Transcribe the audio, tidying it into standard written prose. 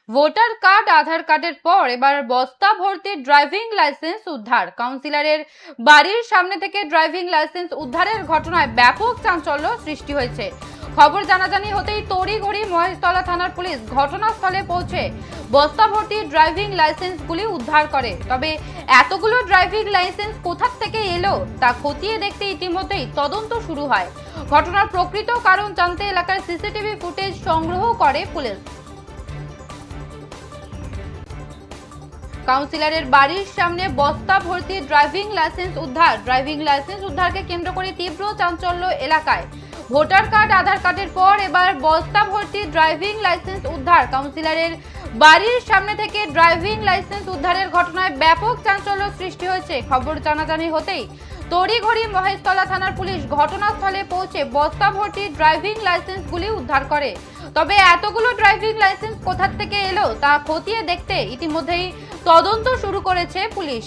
Voter card আধার কার্ডের পর এবার বস্তা ভর্তি ড্রাইভিং লাইসেন্স উদ্ধার। কাউন্সিলরের বাড়ির সামনে থেকে ড্রাইভিং লাইসেন্স উদ্ধারের ঘটনায় ব্যাপক চাঞ্চল্য সৃষ্টি হয়েছে। খবর জানাজানি হতেই তড়িঘড়ি মহেশতলা থানার পুলিশ ঘটনাস্থলে পৌঁছে বস্তা ভর্তি ড্রাইভিং লাইসেন্সগুলি উদ্ধার করে। তবে এতগুলো ড্রাইভিং লাইসেন্স কোথা থেকে এলো তা খতিয়ে দেখতে ইতিমধ্যেই তদন্ত শুরু হয়। ঘটনার প্রকৃত কারণ জানতে এলাকার সিসিটিভি ফুটেজ সংগ্রহ করে পুলিশ। কাউন্সিলরের বাড়ির সামনে বস্তা ভর্তি ড্রাইভিং লাইসেন্স উদ্ধার। ড্রাইভিং লাইসেন্স উদ্ধারকে কেন্দ্র করে তীব্র চাঞ্চল্য এলাকায়। ভোটার কার্ড আধার কার্ডের পর এবার বস্তা ভর্তি ড্রাইভিং লাইসেন্স উদ্ধার। কাউন্সিলরের বাড়ির সামনে থেকে ড্রাইভিং লাইসেন্স উদ্ধারের ঘটনায় ব্যাপক চাঞ্চল্য সৃষ্টি হয়েছে। খবর জানাজানি হতেই তড়িঘড়ি মহেশতলা থানার পুলিশ ঘটনাস্থলে পৌঁছে বস্তা ভর্তি ড্রাইভিং লাইসেন্সগুলি উদ্ধার করে। তবে এতগুলো ড্রাইভিং লাইসেন্স কোথা থেকে এলো তা খতিয়ে দেখতে ইতিমধ্যেই তদন্ত শুরু করেছে পুলিশ।